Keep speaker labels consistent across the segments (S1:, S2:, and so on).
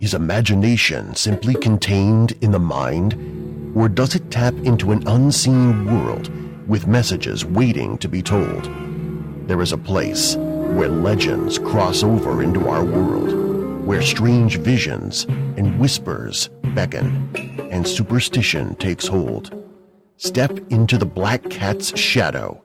S1: Is imagination simply contained in the mind, or does it tap into an unseen world with messages waiting to be told? There is a place where legends cross over into our world, where strange visions and whispers beckon, and superstition takes hold. Step into the Black Cat's shadow.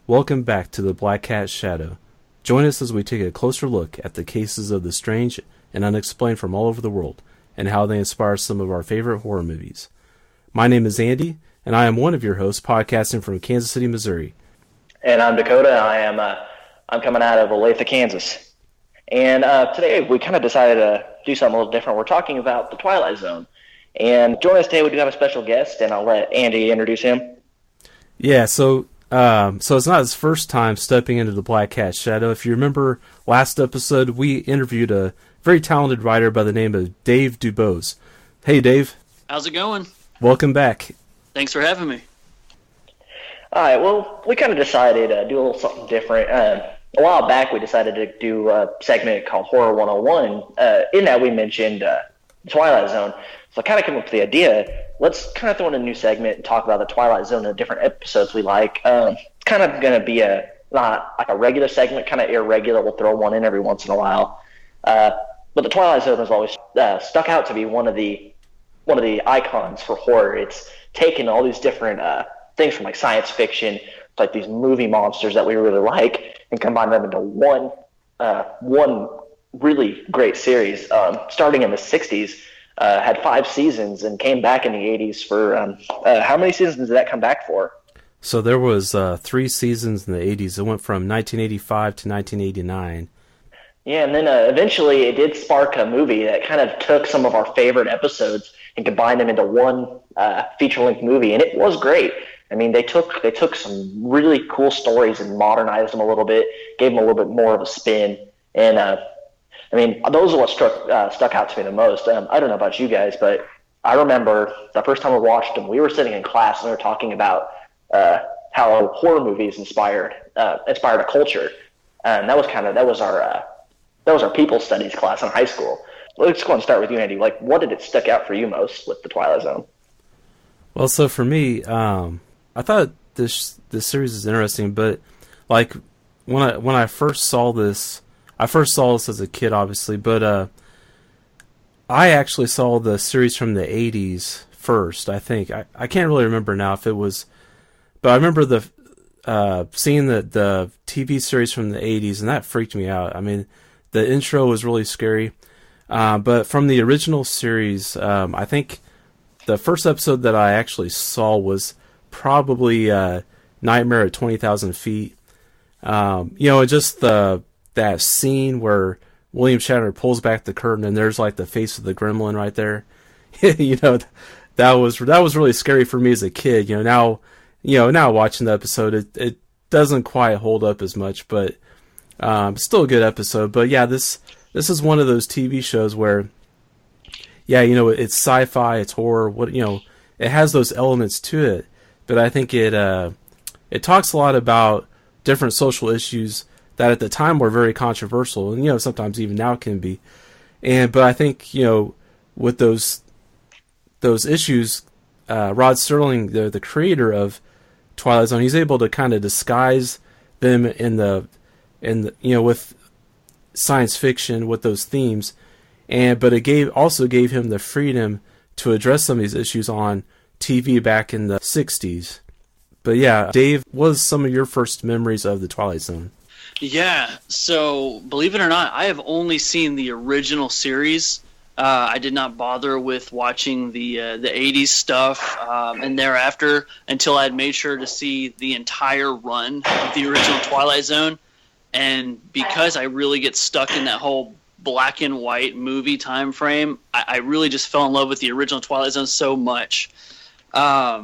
S2: Welcome back to the Black Cat's Shadow. Join us as we take a closer look at the cases of the strange and unexplained from all over the world, and how they inspire some of our favorite horror movies. My name is Andy, and I am one of your hosts, podcasting from Kansas City, Missouri.
S3: And I'm Dakota. I'm coming out of Olathe, Kansas. And today we kind of decided to do something a little different. We're talking about the Twilight Zone. And joining us today, we do have a special guest, and I'll let Andy introduce him.
S2: Yeah, so it's not his first time stepping into the Black Cat's shadow. If you remember last episode, we interviewed a very talented writer by the name of Dave Dubose. Hey, Dave.
S4: How's it going?
S2: Welcome back.
S4: Thanks for having me.
S3: All right, well, we kind of decided to do a little something different. A while back, we decided to do a segment called Horror 101. In that, we mentioned Twilight Zone. So I kind of came up with the idea, let's kind of throw in a new segment and talk about the Twilight Zone and the different episodes we like. It's kind of going to be not like a regular segment, kind of irregular. We'll throw one in every once in a while. But the Twilight Zone has always stuck out to be one of the icons for horror. It's taken all these different things from like science fiction, like these movie monsters that we really like, and combined them into one really great series. Starting in the 60s, had 5 seasons and came back in the 80s for how many seasons did that come back for?
S2: So there was 3 seasons in the 80s. It went from 1985 to 1989.
S3: Yeah, and then eventually it did spark a movie that kind of took some of our favorite episodes and combined them into one feature-length movie, and it was great. I mean, they took some really cool stories and modernized them a little bit, gave them a little bit more of a spin, and I mean, those are what stuck out to me the most. I don't know about you guys, but I remember the first time we watched them, we were sitting in class and we were talking about how horror movies inspired a culture, and that was our people studies class in high school. Let's go and start with you, Andy. Like, what did it stick out for you most with the Twilight Zone?
S2: Well, so for me, I thought this series is interesting, but like when I first saw this. I first saw this as a kid, obviously, but I actually saw the series from the 80s first, I think. I can't really remember now if it was... But I remember seeing the TV series from the 80s, and that freaked me out. I mean, the intro was really scary. But from the original series, I think the first episode that I actually saw was probably Nightmare at 20,000 Feet. Just that scene where William Shatner pulls back the curtain and there's like the face of the gremlin right there. That was really scary for me as a kid. Now watching the episode, it doesn't quite hold up as much, but still a good episode. But yeah, this is one of those TV shows where, it's sci-fi, it's horror. It has those elements to it, but I think it talks a lot about different social issues that at the time were very controversial, and sometimes even now can be. But I think with those issues, Rod Serling, the creator of Twilight Zone, he's able to kind of disguise them in the with science fiction with those themes, but it also gave him the freedom to address some of these issues on TV back in the 60s. But yeah, Dave, what was some of your first memories of the Twilight Zone?
S4: Yeah, so believe it or not, I have only seen the original series. I did not bother with watching the 80s stuff and thereafter until I had made sure to see the entire run of the original Twilight Zone. And because I really get stuck in that whole black and white movie time frame, I really just fell in love with the original Twilight Zone so much. I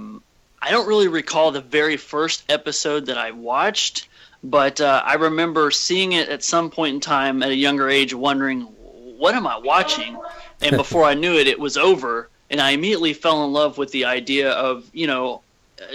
S4: don't really recall the very first episode that I watched, but I remember seeing it at some point in time at a younger age, wondering, what am I watching? And before I knew it, it was over, and I immediately fell in love with the idea of,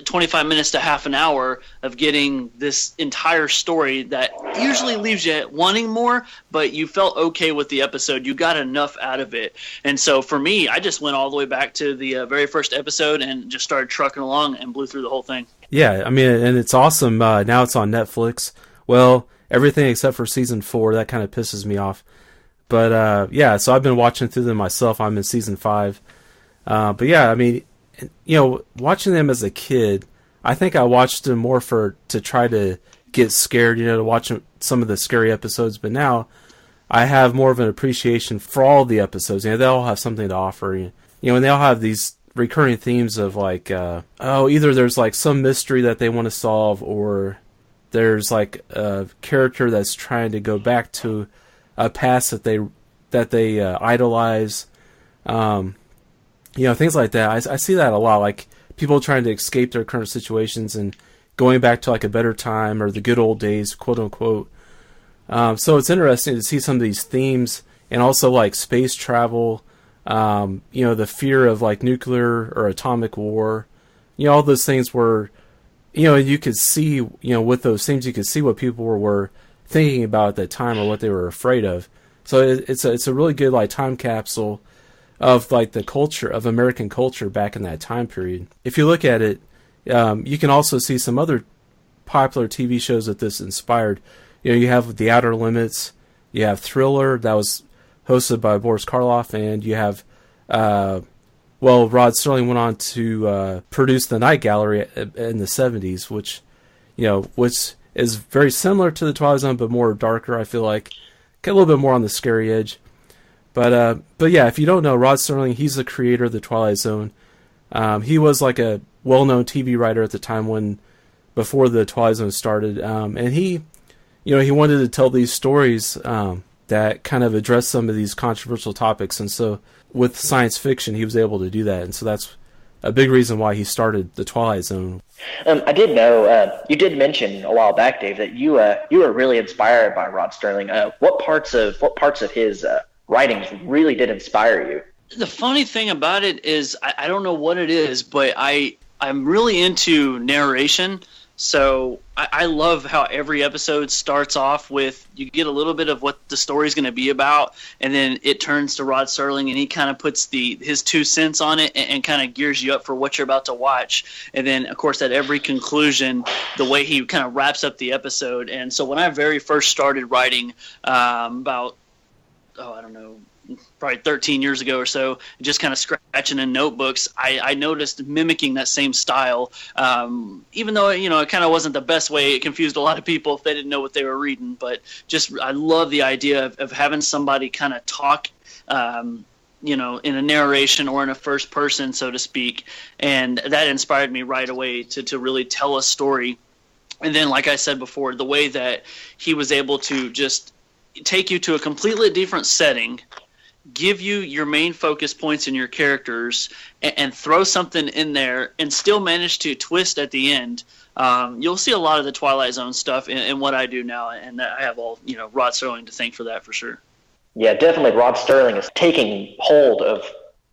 S4: 25 minutes to half an hour of getting this entire story that usually leaves you wanting more, but you felt okay with the episode. You got enough out of it. And so for me, I just went all the way back to the very first episode and just started trucking along and blew through the whole thing.
S2: Yeah, I mean, and it's awesome. Now it's on Netflix. Well, everything except for season 4. That kind of pisses me off. But yeah, so I've been watching through them myself. I'm in season 5. But yeah, I mean, watching them as a kid, I think I watched them more to try to get scared, to watch some of the scary episodes. But now I have more of an appreciation for all the episodes. They all have something to offer. And they all have these recurring themes of like, either there's like some mystery that they want to solve, or there's like a character that's trying to go back to a past that they idolize. Things like that. I see that a lot, like people trying to escape their current situations and going back to like a better time or the good old days, quote unquote. So it's interesting to see some of these themes, and also like space travel, the fear of like nuclear or atomic war, all those things were, you could see, with those themes, you could see what people were thinking about at that time or what they were afraid of. So it's a really good like time capsule of like the culture of American culture back in that time period. If you look at it, you can also see some other popular TV shows that this inspired. You have The Outer Limits, you have Thriller, that was hosted by Boris Karloff, and you have, Rod Serling went on to produce The Night Gallery in the 70s, which is very similar to the Twilight Zone, but more darker, I feel like. Get a little bit more on the scary edge. But yeah, if you don't know, Rod Serling, he's the creator of the Twilight Zone. He was like a well-known TV writer at the time before the Twilight Zone started. And he wanted to tell these stories that kind of address some of these controversial topics. And so with science fiction, he was able to do that. And so that's a big reason why he started the Twilight Zone.
S3: I did know, you did mention a while back, Dave, that you were really inspired by Rod Serling. What parts of his writings really did inspire you?
S4: The funny thing about it is, I don't know what it is, but I'm really into narration. So I love how every episode starts off with, you get a little bit of what the story's going to be about, and then it turns to Rod Serling, and he kind of puts his 2 cents on it and kind of gears you up for what you're about to watch. And then, of course, at every conclusion, the way he kind of wraps up the episode. And so when I very first started writing probably 13 years ago or so, just kind of scratching in notebooks, I noticed mimicking that same style, even though it kind of wasn't the best way. It confused a lot of people if they didn't know what they were reading, but I love the idea of having somebody kind of talk in a narration or in a first person, so to speak, and that inspired me right away to really tell a story. And then, like I said before, the way that he was able to just take you to a completely different setting, give you your main focus points in your characters, and throw something in there and still manage to twist at the end. You'll see a lot of the Twilight Zone stuff in what I do now, and I have all Rod Serling to thank for that, for sure.
S3: Yeah, definitely Rod Serling is taking hold of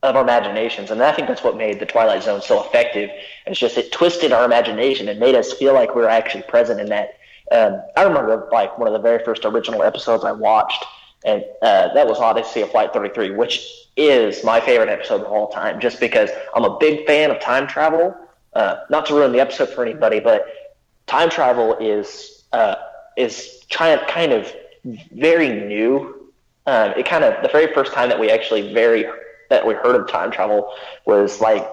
S3: our imaginations, and I think that's what made the Twilight Zone so effective. It's just it twisted our imagination and made us feel like we were actually present in that. I remember like one of the very first original episodes I watched, and that was Odyssey of Flight 33, which is my favorite episode of all time, just because I'm a big fan of time travel. Not to ruin the episode for anybody, but time travel is kind of very new. The very first time that we heard of time travel was like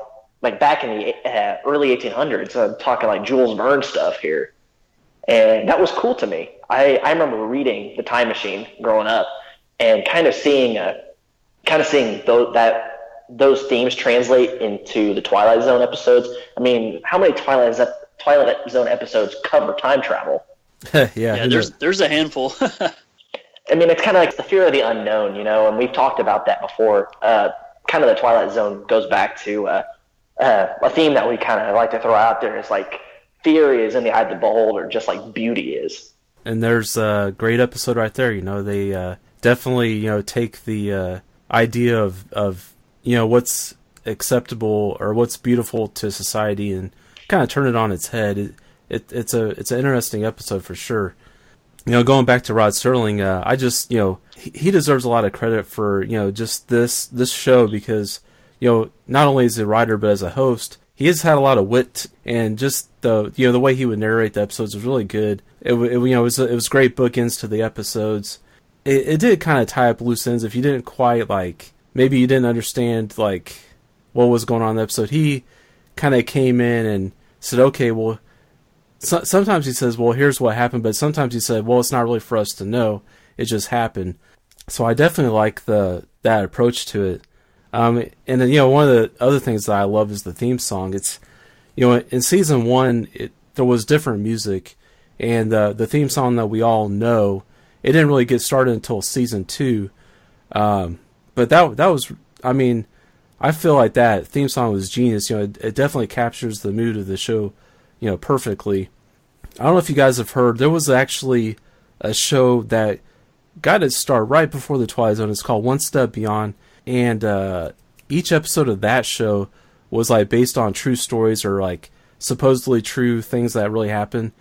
S3: back in the early 1800s. I'm talking like Jules Verne stuff here. And that was cool to me. I remember reading The Time Machine growing up and kind of seeing those themes translate into the Twilight Zone episodes. I mean, how many Twilight Zone episodes cover time travel?
S2: Yeah,
S4: there's a handful.
S3: I mean, it's kind of like the fear of the unknown, and we've talked about that before. Kind of the Twilight Zone goes back to a theme that we kind of like to throw out there is like, fear is in the eye of the beholder, just like beauty is.
S2: And there's a great episode right there. They definitely take the idea of what's acceptable or what's beautiful to society and kind of turn it on its head. It's an interesting episode for sure. Going back to Rod Serling, I just, he deserves a lot of credit for, just this show because, not only as a writer but as a host, he has had a lot of wit, and just the way he would narrate the episodes was really good. It was great bookends to the episodes. It did kind of tie up loose ends if you didn't quite maybe you didn't understand what was going on in the episode. He kind of came in and said, okay, well. Sometimes he says, well, here's what happened, but sometimes he said, well, it's not really for us to know. It just happened. So I definitely like that approach to it. And then, one of the other things that I love is the theme song. It's, in season 1, there was different music, and the theme song that we all know, it didn't really get started until season 2. But that was, I feel like that theme song was genius. It definitely captures the mood of the show perfectly. I don't know if you guys have heard, there was actually a show that got its start right before the Twilight Zone. It's called One Step Beyond, and each episode of that show was based on true stories or supposedly true things that really happened.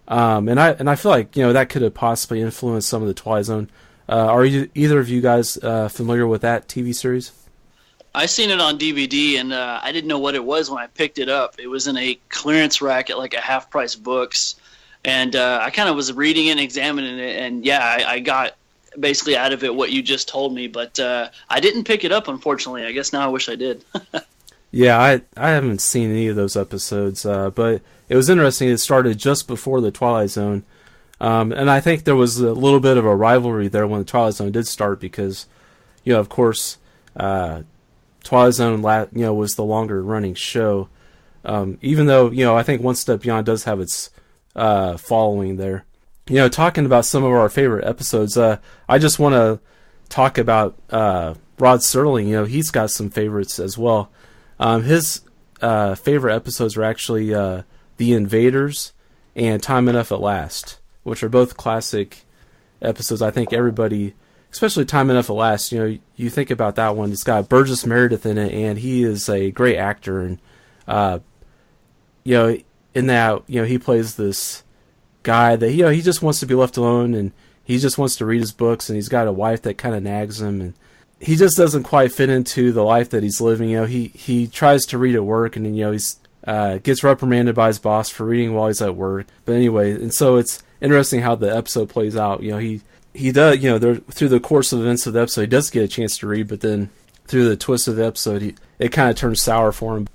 S2: And I feel like that could have possibly influenced some of the Twilight Zone. Are either of you guys familiar with that TV series?
S4: I seen it on DVD, and I didn't know what it was when I picked it up. It was in a clearance rack at a half-price books, and I kind of was reading it and examining it, and I got basically out of it what you just told me, but I didn't pick it up, unfortunately. I guess now I wish I did.
S2: Yeah, I haven't seen any of those episodes, but it was interesting. It started just before the Twilight Zone, and I think there was a little bit of a rivalry there when the Twilight Zone did start because, of course, Twilight Zone, was the longer running show. Even though, I think One Step Beyond does have its following there. Talking about some of our favorite episodes, I just want to talk about Rod Serling. He's got some favorites as well. His favorite episodes are actually The Invaders and Time Enough at Last, which are both classic episodes. I think everybody, especially Time Enough at Last, you think about that one. It's got Burgess Meredith in it, and he is a great actor. And, in that, he plays this guy that, he just wants to be left alone, and he just wants to read his books, and he's got a wife that kind of nags him, and he just doesn't quite fit into the life that he's living. He tries to read at work, and then, he's gets reprimanded by his boss for reading while he's at work. But anyway, and so it's interesting how the episode plays out. He does, through the course of events of the episode, he does get a chance to read, but then through the twist of the episode, it kind of turns sour for him.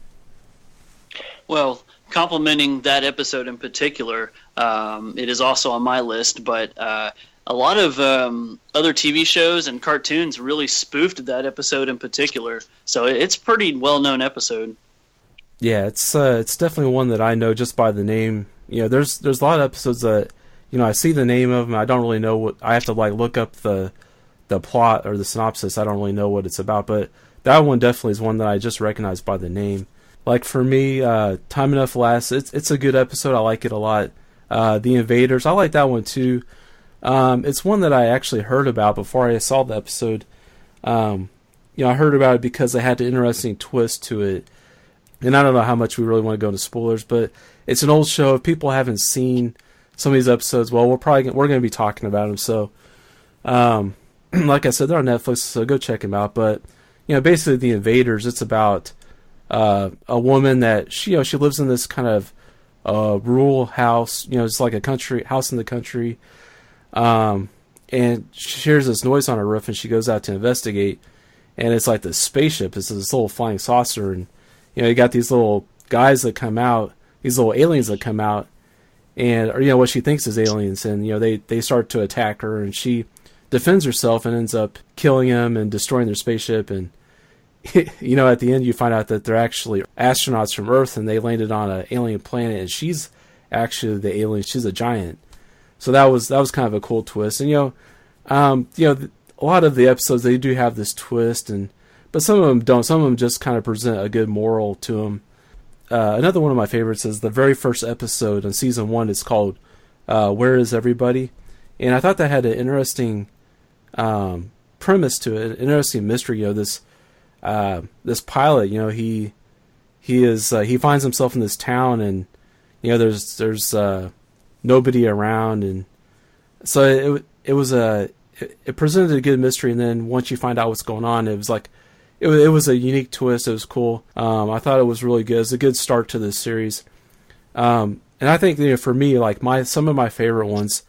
S4: Well, complimenting that episode in particular, it is also on my list, but a lot of other TV shows and cartoons really spoofed that episode in particular, so it's a pretty well-known episode.
S2: Yeah, it's definitely one that I know just by the name. There's a lot of episodes that, I see the name of them, I don't really know what, I have to look up the plot or the synopsis, I don't really know what it's about, but that one definitely is one that I just recognize by the name. For me, Time Enough Lasts, it's a good episode, I like it a lot. The Invaders, I like that one too. It's one that I actually heard about before I saw the episode. I heard about it because they had an interesting twist to it, and I don't know how much we really want to go into spoilers, but it's an old show. If people haven't seen some of these episodes, well, we're going to be talking about them. So, like I said, they're on Netflix, so go check them out. But basically, The Invaders. It's about a woman that she lives in this kind of rural house. It's like a country house in the country, and she hears this noise on her roof, and she goes out to investigate. And it's like this spaceship. It's this little flying saucer, and you got these little guys that come out, these little aliens that come out. And or what she thinks is aliens, and they start to attack her, and she defends herself and ends up killing them and destroying their spaceship. And at the end you find out that they're actually astronauts from Earth, and they landed on an alien planet, and she's actually the alien. She's a giant. So that was kind of a cool twist. And a lot of the episodes, they do have this twist, but some of them don't. Some of them just kind of present a good moral to them. Another one of my favorites is the very first episode on season 1. It's called Where Is Everybody? And I thought that had an interesting premise to it, an interesting mystery. This pilot, he he finds himself in this town, and there's nobody around, and so it presented a good mystery. And then once you find out what's going on, it was like it was a unique twist. It was cool. I thought it was really good. It was a good start to this series. And I think for me, like some of my favorite ones,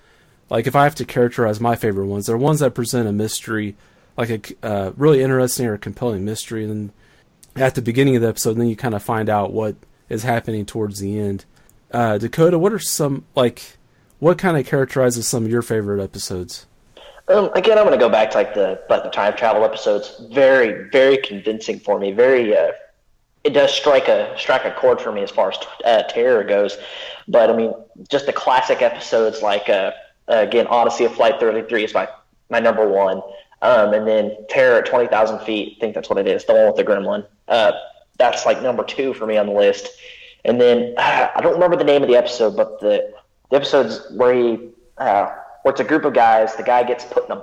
S2: like if I have to characterize my favorite ones, they're ones that present a mystery, like a really interesting or compelling mystery, and then at the beginning of the episode, then you kind of find out what is happening towards the end. Dakota, what are what kind of characterizes some of your favorite episodes?
S3: Again, I'm going to go back to the time travel episodes. Very, very convincing for me. Very, it does strike a chord for me as far as terror goes. But I mean, just the classic episodes like again, Odyssey of Flight 33 is my number one. And then Terror at 20,000 Feet, I think that's what it is, the one with the gremlin. That's like number two for me on the list. And then I don't remember the name of the episode, but the episodes where it's a group of guys. The guy gets put in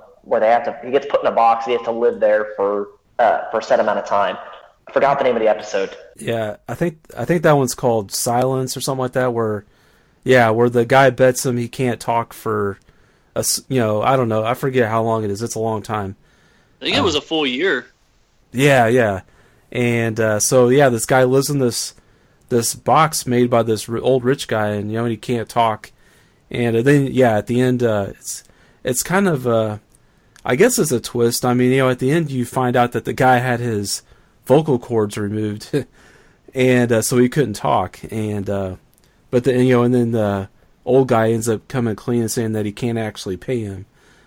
S3: he gets put in a box. He has to live there for a set amount of time. I forgot the name of the episode.
S2: Yeah, I think that one's called Silence or something like that. Where the guy bets him he can't talk for I don't know. I forget how long it is. It's a long time.
S4: I think it was a full year. Yeah.
S2: And this guy lives in this box made by this old rich guy, and he can't talk. And then at the end, it's kind of I guess it's a twist. I mean, at the end you find out that the guy had his vocal cords removed, and so he couldn't talk. And but then the old guy ends up coming clean and saying that he can't actually pay him.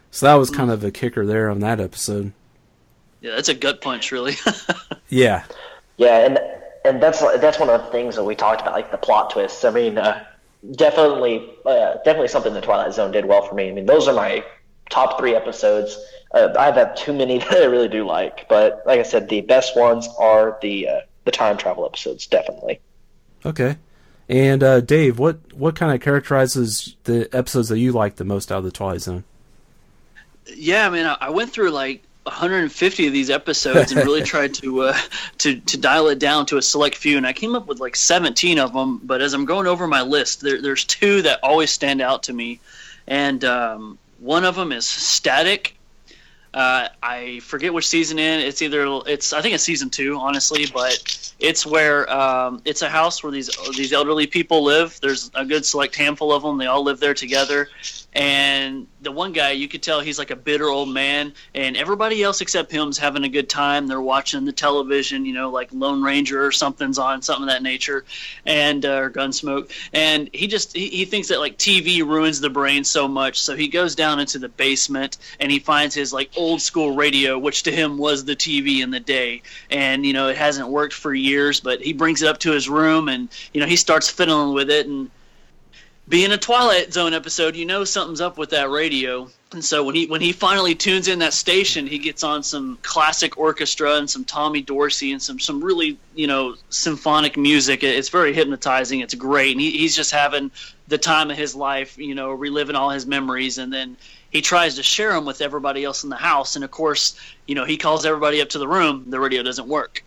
S2: So that was kind of a kicker there on that episode.
S4: Yeah, that's a gut punch, really.
S2: Yeah.
S3: Yeah, and that's one of the things that we talked about, like the plot twists. I mean, definitely something the Twilight Zone did well for me. I mean, those are my top three episodes. I've had too many that I really do like, but like I said, the best ones are the time travel episodes, definitely.
S2: Okay. And Dave, what kind of characterizes the episodes that you like the most out of the Twilight Zone?
S4: Yeah, I mean, I went through like 150 of these episodes and really tried to dial it down to a select few, and I came up with like 17 of them. But as I'm going over my list, there's two that always stand out to me, and one of them is Static. I forget which season I think it's season 2, honestly, but it's where it's a house where these elderly people live. There's a good select handful of them. They all live there together. And the one guy, you could tell he's like a bitter old man, and everybody else except him's having a good time. They're watching the television, like Lone Ranger or something's on, something of that nature, and or Gunsmoke. And he thinks that like TV ruins the brain so much, so he goes down into the basement and he finds his like old school radio, which to him was the TV in the day. And it hasn't worked for years, but he brings it up to his room, and he starts fiddling with it. And being a Twilight Zone episode, something's up with that radio. And so when he finally tunes in that station, he gets on some classic orchestra and some Tommy Dorsey and some really, symphonic music. It's very hypnotizing. It's great. And he's just having the time of his life, reliving all his memories. And then he tries to share them with everybody else in the house. And of course, he calls everybody up to the room. The radio doesn't work.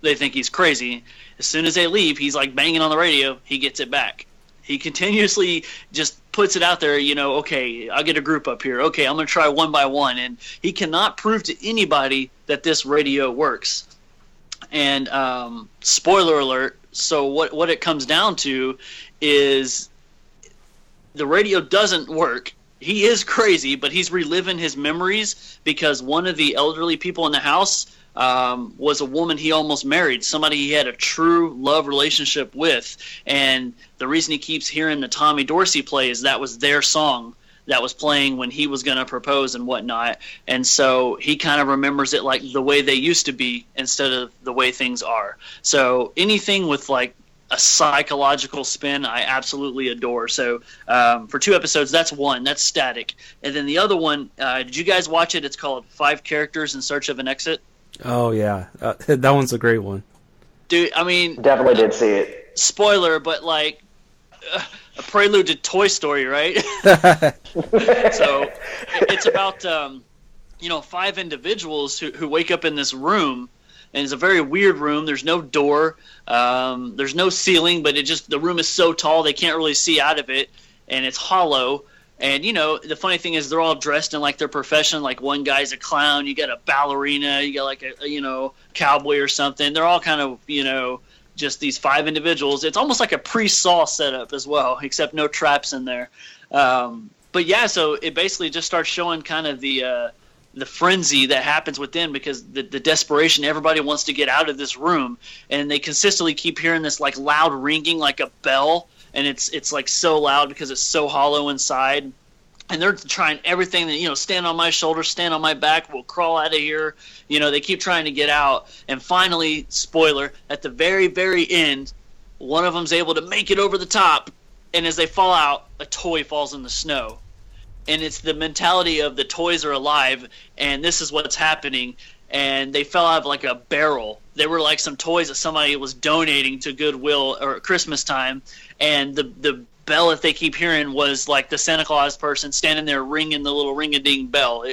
S4: They think he's crazy. As soon as they leave, he's like banging on the radio. He gets it back. He continuously just puts it out there, okay, I'll get a group up here. Okay, I'm going to try one by one. And he cannot prove to anybody that this radio works. And spoiler alert, so what it comes down to is the radio doesn't work. He is crazy, but he's reliving his memories because one of the elderly people in the house was a woman he almost married, somebody he had a true love relationship with. And the reason he keeps hearing the Tommy Dorsey play is that was their song that was playing when he was going to propose and whatnot. And so he kind of remembers it like the way they used to be instead of the way things are. So anything with like a psychological spin, I absolutely adore. So for 2 episodes, that's one. That's Static. And then the other one, did you guys watch it? It's called 5 Characters in Search of an Exit. Oh, yeah.
S2: That one's a great one.
S4: Dude, I mean...
S3: Definitely did see it.
S4: Spoiler, but like a prelude to Toy Story, right? So it's about, 5 individuals who wake up in this room and it's a very weird room. There's no door, there's no ceiling, but the room is so tall they can't really see out of it, and it's hollow. And, the funny thing is they're all dressed in, like, their profession. Like, one guy's a clown, you got a ballerina, you got, like, a cowboy or something. They're all kind of, just these 5 individuals. It's almost like a pre-Saw setup as well, except no traps in there. But, yeah, so it basically just starts showing kind of the frenzy that happens within, because the desperation, everybody wants to get out of this room. And they consistently keep hearing this, like, loud ringing like a bell. And it's like so loud because it's so hollow inside, and they're trying everything that, stand on my shoulder, stand on my back, we'll crawl out of here. They keep trying to get out, and finally, spoiler, at the very, very end, one of them's able to make it over the top, and as they fall out, a toy falls in the snow. And it's the mentality of the toys are alive, and this is what's happening. And they fell out of like a barrel. They were like some toys that somebody was donating to Goodwill or at Christmas time. And the bell that they keep hearing was like the Santa Claus person standing there ringing the little ring-a-ding bell.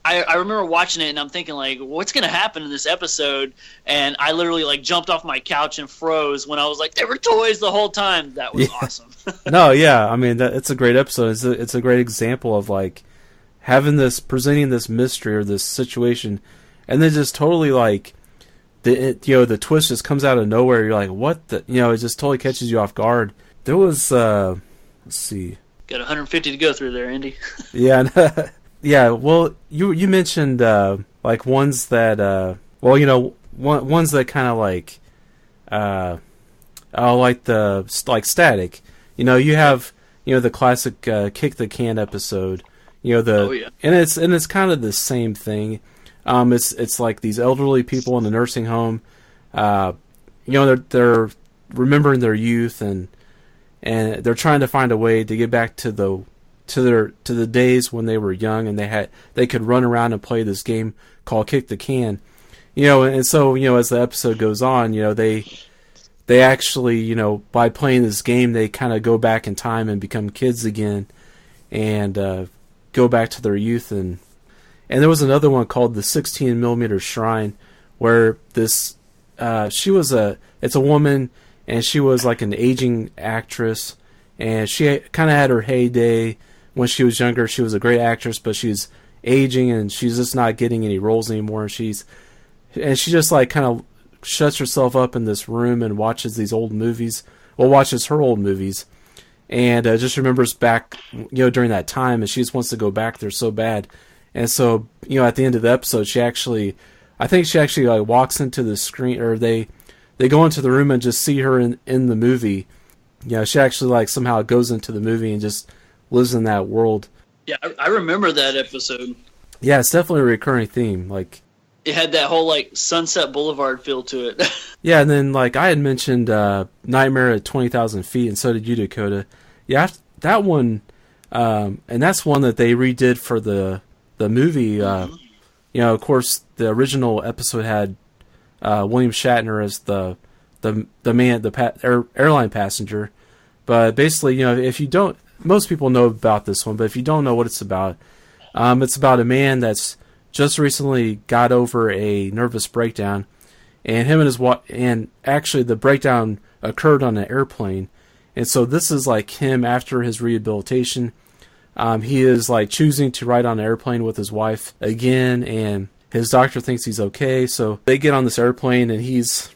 S4: I remember watching it and I'm thinking, like, what's going to happen in this episode? And I literally, like, jumped off my couch and froze when I was like, they were toys the whole time. That was awesome.
S2: No, yeah. I mean, it's a great episode. It's a great example of, like, presenting this mystery or this situation, and then just totally, like, the twist just comes out of nowhere. You're like, what the, it just totally catches you off guard. There was, let's see.
S4: Got 150 to go through there, Andy.
S2: Yeah. Yeah, well, you mentioned, like, ones that, ones that kind of, like, like static. You have, the classic, kick the can episode. And it's kind of the same thing. It's like these elderly people in the nursing home. They're remembering their youth, and they're trying to find a way to get back to the days when they were young and they could run around and play this game called Kick the Can. And so as the episode goes on, they actually, by playing this game, they kind of go back in time and become kids again, and go back to their youth. And there was another one called the 16mm Shrine, where this it's a woman, and she was like an aging actress, and she kind of had her heyday when she was younger. She was a great actress, but she's aging and she's just not getting any roles anymore. And she just like kind of shuts herself up in this room and watches these old movies. Well, watches her old movies, and just remembers back, during that time, and she just wants to go back there so bad. And so, at the end of the episode, I think she actually like walks into the screen, or they go into the room and just see her in the movie. She actually like somehow goes into the movie and just lives in that world.
S4: Yeah, I remember that episode.
S2: Yeah, it's definitely a recurring theme. Like,
S4: it had that whole like Sunset Boulevard feel to it.
S2: Yeah, and then like I had mentioned Nightmare at 20,000 Feet, and so did you, Dakota. Yeah, that one, and that's one that they redid for the movie. Of course, the original episode had William Shatner as the airline passenger. But basically, if you don't, most people know about this one, but if you don't know what it's about a man that's just recently got over a nervous breakdown, and him and his wife, and actually the breakdown occurred on an airplane, and so this is like him after his rehabilitation. He is like choosing to ride on an airplane with his wife again, and his doctor thinks he's okay, so they get on this airplane, and he's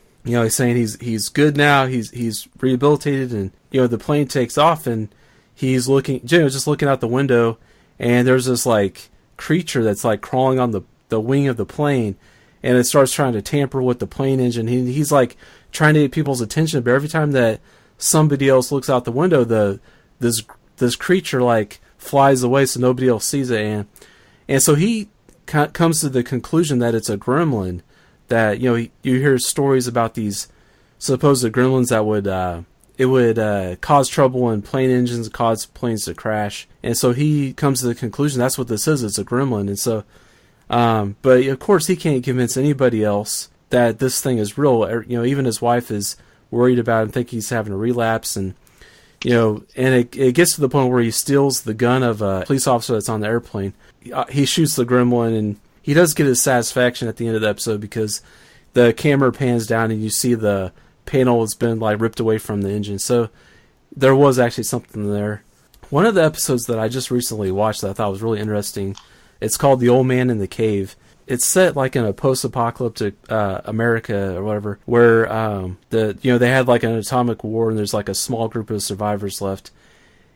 S2: saying he's good now, he's rehabilitated, and the plane takes off, and he's looking, just looking out the window, and there's this like creature that's like crawling on the wing of the plane, and it starts trying to tamper with the plane engine. He's like trying to get people's attention, but every time that somebody else looks out the window, this creature like flies away so nobody else sees it, and so he comes to the conclusion that it's a gremlin. That you hear stories about these supposed gremlins that would cause trouble in plane engines, cause planes to crash, and so he comes to the conclusion that's what this is. It's a gremlin, and so, but of course he can't convince anybody else that this thing is real. Even his wife is worried about him, think he's having a relapse, and and it gets to the point where he steals the gun of a police officer that's on the airplane. He shoots the gremlin, and he does get his satisfaction at the end of the episode because the camera pans down and you see the panel has been like ripped away from the engine. So there was actually something there. One of the episodes that I just recently watched that I thought was really interesting, it's called The Old Man in the Cave. It's set like in a post-apocalyptic America or whatever, where they had like an atomic war and there's like a small group of survivors left,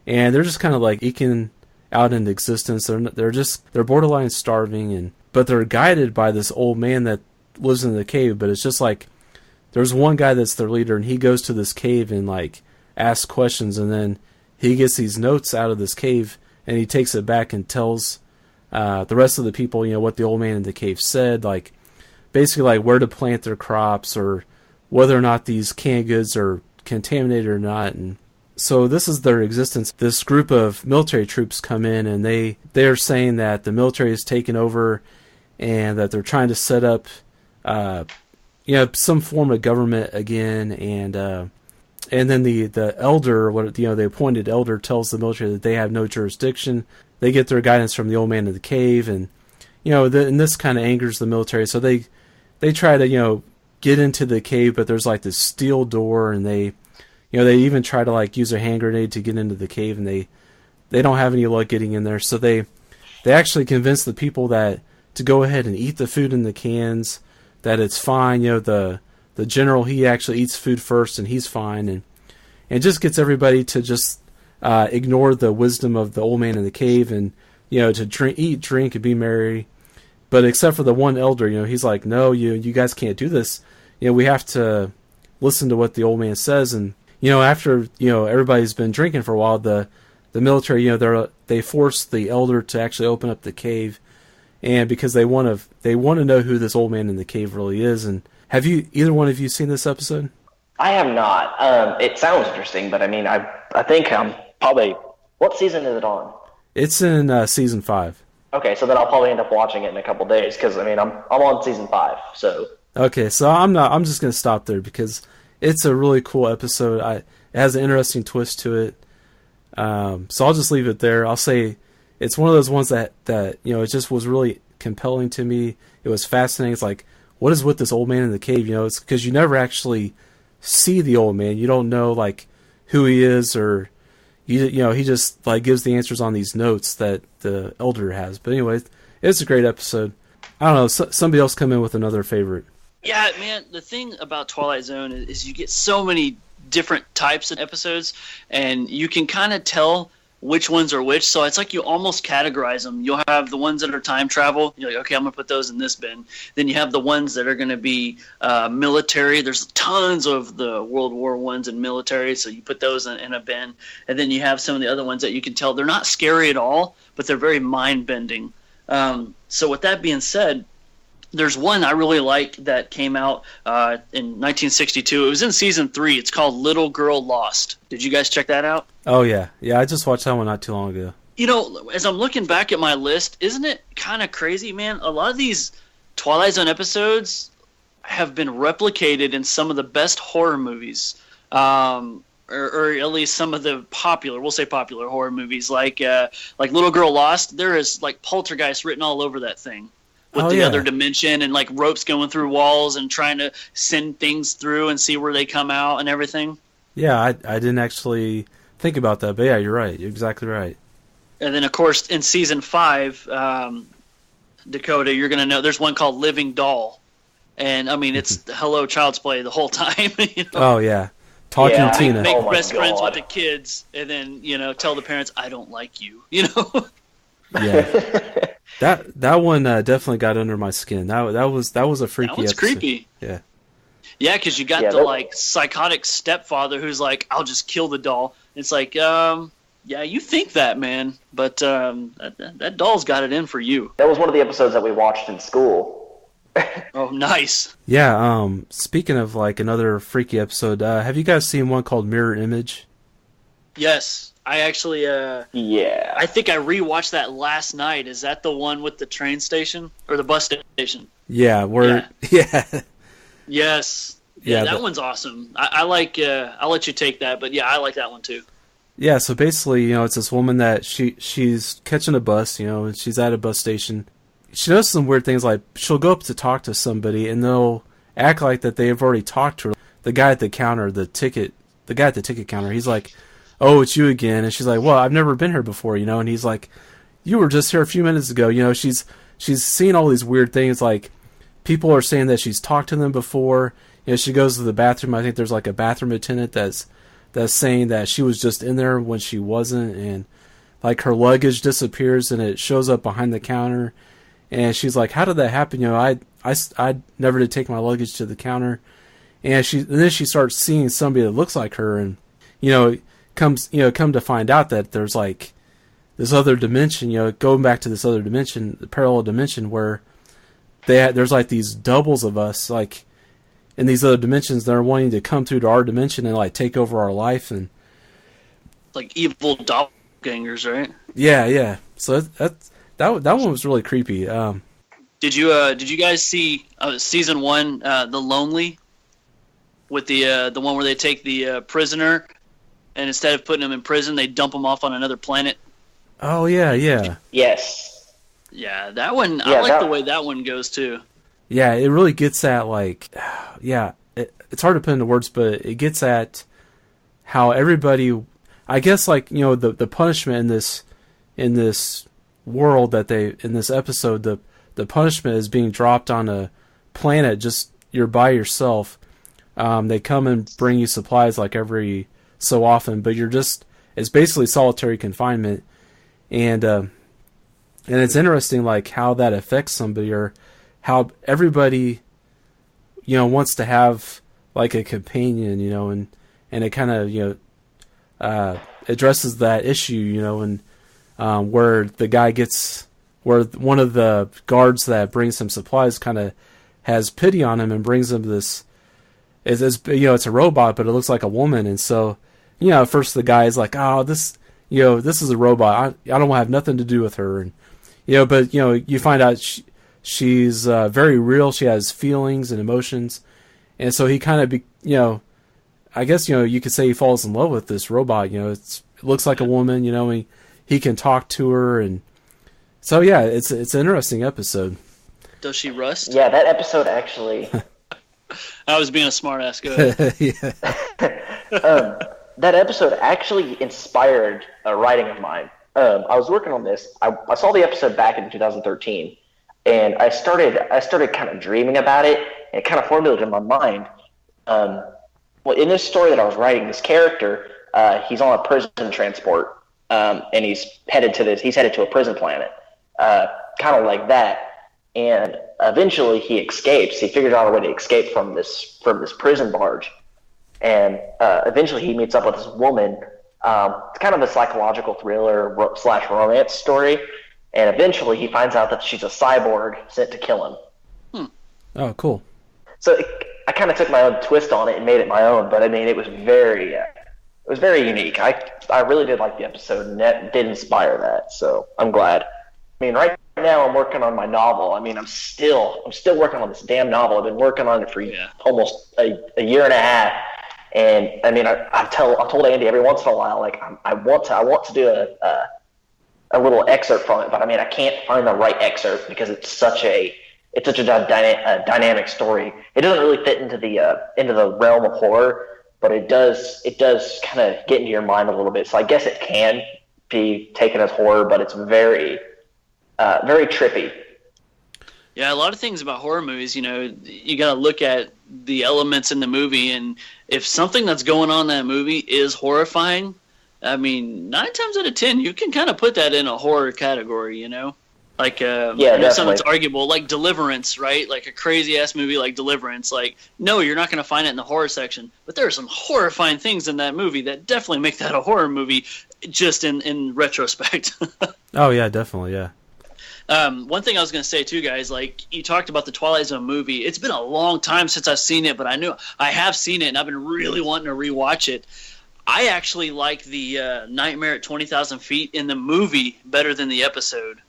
S2: and they're just kind of like eking out into existence. They're borderline starving, but they're guided by this old man that lives in the cave. But it's just like there's one guy that's their leader, and he goes to this cave and like asks questions, and then he gets these notes out of this cave and he takes it back and tells the rest of the people, what the old man in the cave said, like basically like where to plant their crops or whether or not these canned goods are contaminated or not. And so this is their existence. This group of military troops come in and they're saying that the military has taken over and that they're trying to set up, some form of government again. And then the elder, the appointed elder tells the military that they have no jurisdiction. They get their guidance from the old man in the cave, and and this kind of angers the military. So they try to get into the cave, but there's like this steel door, and they even try to like use a hand grenade to get into the cave, and they don't have any luck getting in there. So they actually convince the people that to go ahead and eat the food in the cans, that it's fine. The general, he actually eats food first, and he's fine, and just gets everybody to just ignore the wisdom of the old man in the cave, and to eat, drink, and be merry. But except for the one elder, he's like, no, you guys can't do this. We have to listen to what the old man says. And after everybody's been drinking for a while, the military, they force the elder to actually open up the cave, and because they want to know who this old man in the cave really is. And have either one of you seen this episode?
S3: I have not. It sounds interesting, but I mean, I think I'm probably. What season is it on?
S2: It's in season 5.
S3: Okay, so then I'll probably end up watching it in a couple days because I mean I'm on season 5. So
S2: okay, so I'm just gonna stop there because it's a really cool episode. It has an interesting twist to it. So I'll just leave it there. I'll say it's one of those ones that it just was really compelling to me. It was fascinating. It's like, what is with this old man in the cave? It's because you never actually see the old man. You don't know like who he is, or he just like gives the answers on these notes that the elder has. But anyway, it's a great episode. I don't know. Somebody else come in with another favorite.
S4: Yeah, man. The thing about Twilight Zone is you get so many different types of episodes, and you can kind of tell which ones are which. So it's like you almost categorize them. You'll have the ones that are time travel. You're like, okay, I'm going to put those in this bin. Then you have the ones that are going to be military. There's tons of the World War Ones and military, so you put those in a bin. And then you have some of the other ones that you can tell they're not scary at all, but they're very mind-bending. So with that being said, there's one I really like that came out in 1962. It was in season 3. It's called Little Girl Lost. Did you guys check that out?
S2: Oh, yeah. Yeah, I just watched that one not too long ago.
S4: As I'm looking back at my list, isn't it kind of crazy, man? A lot of these Twilight Zone episodes have been replicated in some of the best horror movies, or at least some of the popular horror movies, like Little Girl Lost. There is like poltergeist written all over that thing. With the other dimension and like ropes going through walls and trying to send things through and see where they come out and everything.
S2: Yeah, I didn't actually think about that, but yeah, you're right. You're exactly right.
S4: And then, of course, in season 5, Dakota, you're going to know there's one called Living Doll. And, I mean, it's hello, Child's Play the whole time.
S2: Oh, yeah. Talking Tina.
S4: Make best friends with the kids and then, tell the parents, I don't like you,
S2: Yeah. That one definitely got under my skin. That was a freaky episode.
S4: Creepy.
S2: Yeah.
S4: Yeah, because you got the psychotic stepfather who's like, I'll just kill the doll. It's like, yeah, you think that, man, but that doll's got it in for you.
S3: That was one of the episodes that we watched in school.
S4: Oh, nice.
S2: Yeah. Speaking of like another freaky episode, have you guys seen one called Mirror Image?
S4: Yes. I actually,
S3: yeah.
S4: I think I rewatched that last night. Is that the one with the train station or the bus station?
S2: Yeah, yeah.
S4: Yes. Yeah, that one's awesome. I like. I'll let you take that, but yeah, I like that one too.
S2: Yeah, so basically, it's this woman that she's catching a bus, and she's at a bus station. She does some weird things, like she'll go up to talk to somebody, and they'll act like that they've already talked to her. The guy at the counter, the guy at the ticket counter, he's like, "Oh, it's you again." And she's like, "Well, I've never been here before, you know." And he's like, "You were just here a few minutes ago." You know, she's seen all these weird things. Like, people are saying that she's talked to them before. You know, she goes to the bathroom. I think there's like a bathroom attendant that's saying that she was just in there when she wasn't, and like her luggage disappears and it shows up behind the counter. And she's like, "How did that happen?" You know, I never did take my luggage to the counter. And then she starts seeing somebody that looks like her, and come to find out that there's like this other dimension. You know, going back to this other dimension, the parallel dimension, where there's like these doubles of us, like in these other dimensions that are wanting to come through to our dimension and like take over our life, and
S4: like evil doppelgangers, right?
S2: Yeah. So that one was really creepy.
S4: Did you guys see season 1, The Lonely, with the one where they take the prisoner, and instead of putting him in prison, they dump him off on another planet?
S2: Oh yeah.
S3: Yes.
S4: Yeah, that one.
S3: Yeah,
S4: I like the way that one goes too.
S2: Yeah, it really gets at like, it's hard to put into words, but it gets at how everybody, I guess, like, you know, the punishment in this world in this episode, the punishment is being dropped on a planet, just you're by yourself. They come and bring you supplies like every so often, but it's basically solitary confinement, and it's interesting like how that affects somebody, or how everybody, you know, wants to have like a companion, you know, and it kind of, you know, addresses that issue, you know, and where one of the guards that brings him supplies kind of has pity on him and brings him this, you know, it's a robot, but it looks like a woman. And so, you know, at first the guy is like, "Oh, this is a robot. I don't want to have nothing to do with her." And, you know, but, you know, you find out she's very real. She has feelings and emotions. And so he kind of, you know, I guess, you know, you could say he falls in love with this robot. You know, it looks like a woman, you know, he can talk to her. And so, yeah, it's an interesting episode.
S4: Does she rust?
S3: Yeah, that episode actually...
S4: I was being a smart-ass. Go ahead.
S3: That episode actually inspired a writing of mine. I was working on this. I saw the episode back in 2013, and I started kind of dreaming about it, and it kind of formulated in my mind. Well, in this story that I was writing, this character, he's on a prison transport, and he's headed to a prison planet, kind of like that. And eventually he escapes. He figures out a way to escape from this prison barge. And eventually he meets up with this woman. It's kind of a psychological thriller / romance story. And eventually he finds out that she's a cyborg sent to kill him.
S2: Oh, cool.
S3: So I kind of took my own twist on it and made it my own. But I mean, it was very unique. I really did like the episode, and that did inspire that. So I'm glad. I mean, right now I'm working on my novel. I mean, I'm still working on this damn novel. I've been working on it for almost a year and a half. And I mean, I've told Andy every once in a while, like, I want to do a little excerpt from it, but I mean, I can't find the right excerpt because it's such a dynamic story. It doesn't really fit into the realm of horror, but it does kind of get into your mind a little bit. So I guess it can be taken as horror, but it's very trippy.
S4: Yeah, a lot of things about horror movies, you know, you got to look at the elements in the movie, and if something that's going on in that movie is horrifying, I mean, 9 times out of 10, you can kind of put that in a horror category, you know? Like, something that's arguable, like Deliverance, right? Like a crazy-ass movie like Deliverance. Like, no, you're not going to find it in the horror section, but there are some horrifying things in that movie that definitely make that a horror movie, just in retrospect.
S2: Oh, yeah, definitely, yeah.
S4: One thing I was going to say too, guys, like you talked about the Twilight Zone movie. It's been a long time since I've seen it, but I have seen it, and I've been really wanting to rewatch it. I actually like the Nightmare at 20,000 Feet in the movie better than the episode.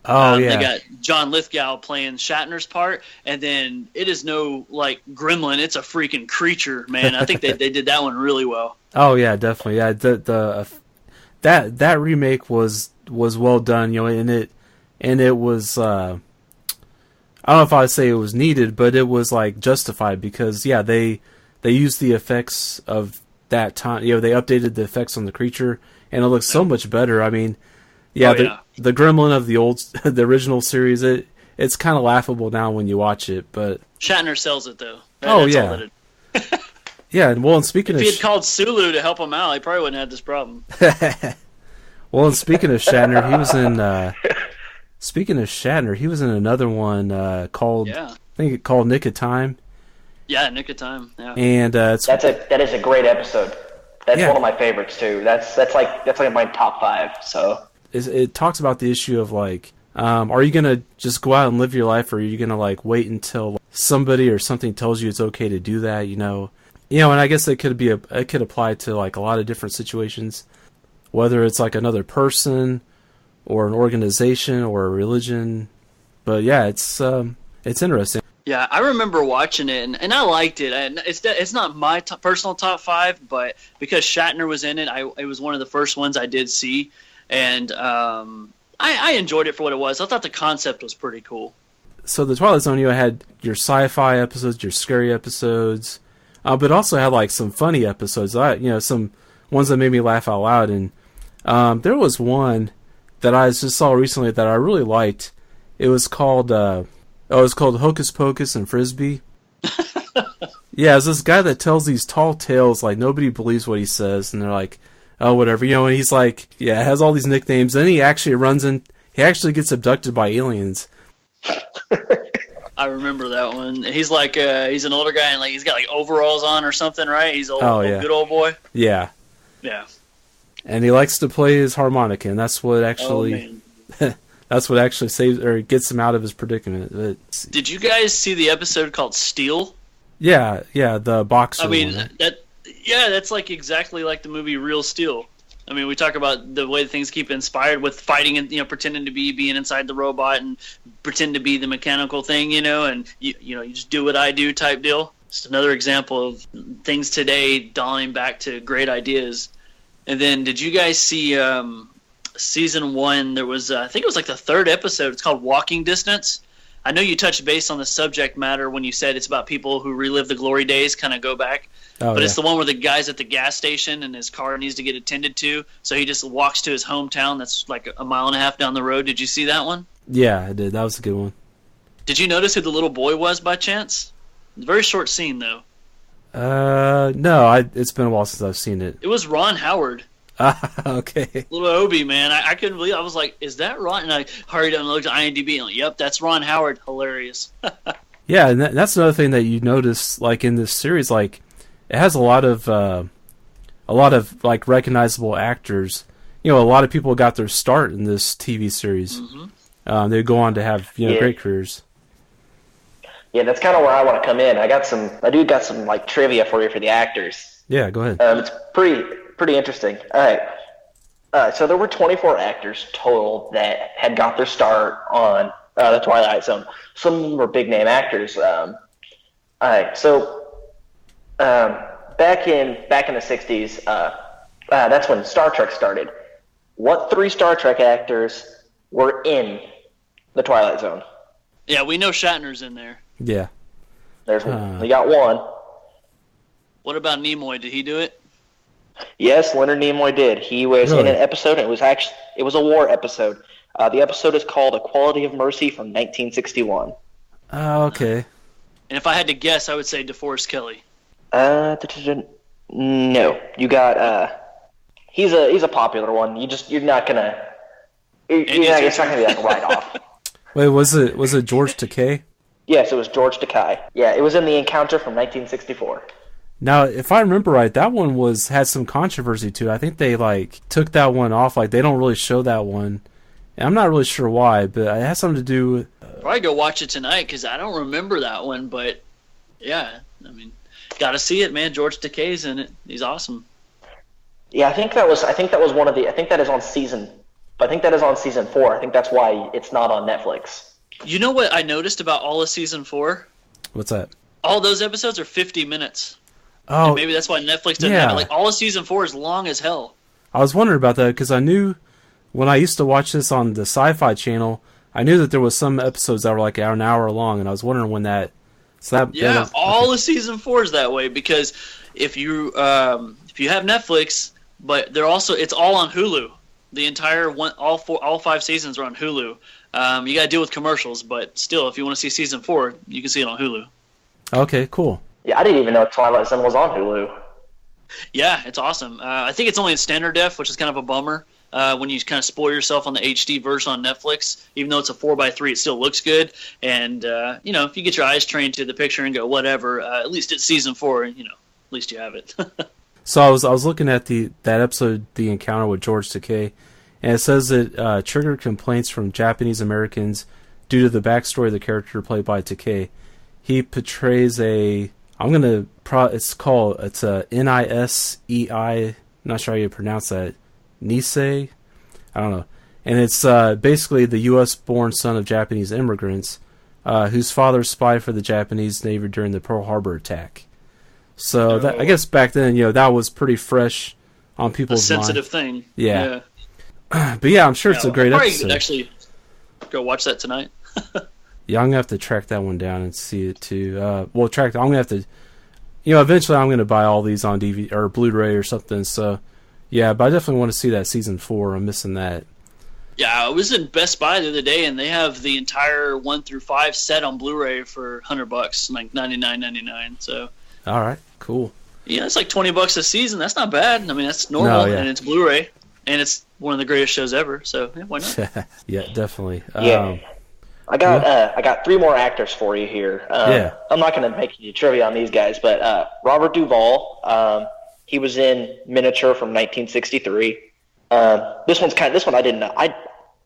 S2: Oh, yeah.
S4: They got John Lithgow playing Shatner's part, and then it is no, like, gremlin. It's a freaking creature, man. I think they did that one really well. Oh, yeah,
S2: definitely. Yeah, that remake was well done, you know, and it was I don't know if I'd say it was needed, but it was like justified because they used the effects of that time. They updated the effects on the creature, and it looks so much better. I mean, the Gremlin of the original series, it's kind of laughable now when you watch it, but
S4: Shatner sells it though.
S2: Yeah, and speaking
S4: if
S2: of...
S4: he had called Sulu to help him out, he probably wouldn't have this problem.
S2: Well, and speaking of Shatner, he was in... Speaking of Shatner, he was in another one called... I think it called Nick of Time.
S4: Yeah, Nick of Time, yeah.
S2: And
S3: that is a great episode. That's one of my favorites, too. That's like my top 5, so...
S2: It talks about the issue of, like... are you going to just go out and live your life, or are you going to, like, wait until somebody or something tells you it's okay to do that, and I guess it could apply to like a lot of different situations, whether it's like another person or an organization or a religion. But yeah, it's interesting.
S4: Yeah, I remember watching it and I liked it. And it's not my personal top 5, but because Shatner was in it, it was one of the first ones I did see, and I enjoyed it for what it was. I thought the concept was pretty cool.
S2: So the Twilight Zone, had your sci-fi episodes, your scary episodes. But also had like some funny episodes. Some ones that made me laugh out loud. And there was one that I just saw recently that I really liked. It was called Hocus Pocus and Frisbee. Yeah, it's this guy that tells these tall tales like nobody believes what he says, and they're like, oh, whatever, and he's like, has all these nicknames. Then he actually gets abducted by aliens.
S4: I remember that one. He's like, he's an older guy, and like he's got like overalls on or something, right? He's good old boy.
S2: Yeah.
S4: Yeah.
S2: And he likes to play his harmonica, and that's what actually, that's what actually saves or gets him out of his predicament.
S4: Did you guys see the episode called Steel?
S2: Yeah, the boxer.
S4: I mean, that's like exactly like the movie Real Steel. I mean, we talk about the way things keep inspired with fighting and pretending to being inside the robot and pretend to be the mechanical thing, and you just do what I do type deal. Just another example of things today dawning back to great ideas. And then, did you guys see season 1? There was I think it was like the 3rd episode. It's called Walking Distance. I know you touched base on the subject matter when you said it's about people who relive the glory days, kind of go back. It's the one where the guy's at the gas station and his car needs to get attended to, so he just walks to his hometown that's like a mile and a half down the road. Did you see that one?
S2: Yeah, I did. That was a good one.
S4: Did you notice who the little boy was by chance? Very short scene, though.
S2: No, it's been a while since I've seen it.
S4: It was Ron Howard.
S2: Okay.
S4: Little Obi, man. I couldn't believe it. I was like, is that Ron? And I hurried up and looked at IMDb and like, yep, that's Ron Howard. Hilarious.
S2: Yeah, and that's another thing that you notice, like, in this series, like, it has a lot of like recognizable actors. A lot of people got their start in this TV series. Mm-hmm. They go on to have great careers.
S3: Yeah, that's kind of where I want to come in. I got some like trivia for you for the actors.
S2: Yeah, go ahead.
S3: It's pretty interesting. All right. So there were 24 actors total that had got their start on the Twilight Zone. Some of them were big name actors. All right. So back in the 60s, that's when Star Trek started. What 3 Star Trek actors were in the Twilight Zone?
S4: Yeah, we know Shatner's in there.
S2: Yeah.
S3: We got one.
S4: What about Nimoy? Did he do it?
S3: Yes, Leonard Nimoy did. He was in an episode, and it was a war episode. The episode is called "Equality of Mercy" from 1961.
S2: Oh, okay.
S4: And if I had to guess, I would say DeForest Kelley.
S3: No, you got he's a popular one. It's not gonna be like a write off.
S2: Wait, was it George Takei?
S3: Yes, it was George Takei. Yeah, it was in The Encounter from 1964.
S2: Now, if I remember right, that one had some controversy to it. I think they like took that one off. Like they don't really show that one. And I'm not really sure why, but it has something to do with.
S4: Probably go watch it tonight because I don't remember that one. But yeah, I mean, got to see it, man. George Takei's in it. He's awesome.
S3: Yeah, I think that is on season. But I think that is on season 4. I think that's why it's not on Netflix.
S4: You know what I noticed about all of season 4?
S2: What's that?
S4: All those episodes are 50 minutes.
S2: Oh,
S4: and maybe that's why Netflix doesn't have it. Like all of season 4 is long as hell.
S2: I was wondering about that because I knew when I used to watch this on the Sci-Fi Channel, I knew that there was some episodes that were like an hour long, and I was wondering when that. So that
S4: Yeah, all of season 4 is that way because if you have Netflix, but they're also it's all on Hulu. The entire all 5 seasons are on Hulu. You got to deal with commercials, but still, if you want to see season 4, you can see it on Hulu.
S2: Okay, cool.
S3: Yeah, I didn't even know Twilight Zone was on Hulu.
S4: Yeah, it's awesome. I think it's only in standard def, which is kind of a bummer. When you kind of spoil yourself on the HD version on Netflix, even though it's a 4:3, it still looks good. And if you get your eyes trained to the picture and go whatever, at least it's season 4, and at least you have it.
S2: So I was looking at that episode, The Encounter with George Takei, and it says it triggered complaints from Japanese Americans due to the backstory of the character played by Takei. He portrays it's a Nisei, not sure how you pronounce that, Nisei? I don't know. And it's basically the U.S.-born son of Japanese immigrants whose father spied for the Japanese Navy during the Pearl Harbor attack. So I guess back then, that was pretty fresh on people's minds.
S4: A sensitive thing.
S2: Yeah. But yeah, I'm sure it's a great episode.
S4: You could actually go watch that tonight.
S2: Yeah, I'm going to have to track that one down and see it too. I'm going to have to, eventually I'm going to buy all these on DVD or Blu-ray or something. So, yeah, but I definitely want to see that season 4. I'm missing that.
S4: Yeah, I was in Best Buy the other day, and they have the entire 1 through 5 set on Blu-ray for $100, like $99.99. So.
S2: All right, cool.
S4: Yeah, it's like $20 a season. That's not bad. I mean, that's normal, and it's Blu-ray, and it's one of the greatest shows ever. So yeah, why not?
S2: Yeah, definitely.
S3: Yeah. I got 3 more actors for you here. I'm not going to make you trivia on these guys, but Robert Duvall. He was in Miniature from 1963. This one I didn't know.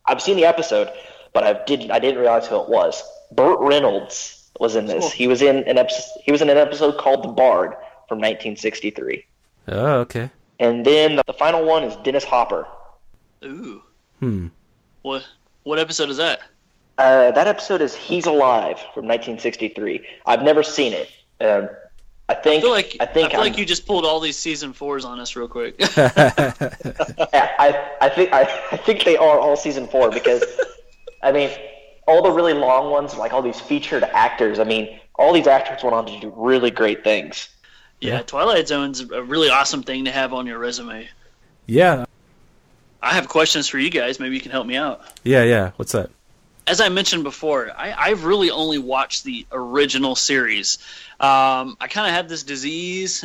S3: I've seen the episode, but I didn't realize who it was. Burt Reynolds was in this. Cool. He was in an episode called The Bard from 1963.
S2: Oh, okay.
S3: And then the final one is Dennis Hopper.
S4: Ooh. What episode is that?
S3: That episode is He's Alive from 1963. I've never seen it. I feel like you just pulled all these season 4s on us real quick. I think they are all season 4 because, I mean, all the really long ones, like all these featured actors. I mean, all these actors went on to do really great things.
S4: Yeah, Twilight Zone's a really awesome thing to have on your resume.
S2: Yeah.
S4: I have questions for you guys. Maybe you can help me out.
S2: Yeah. What's that?
S4: As I mentioned before, I've really only watched the original series. I kind of have this disease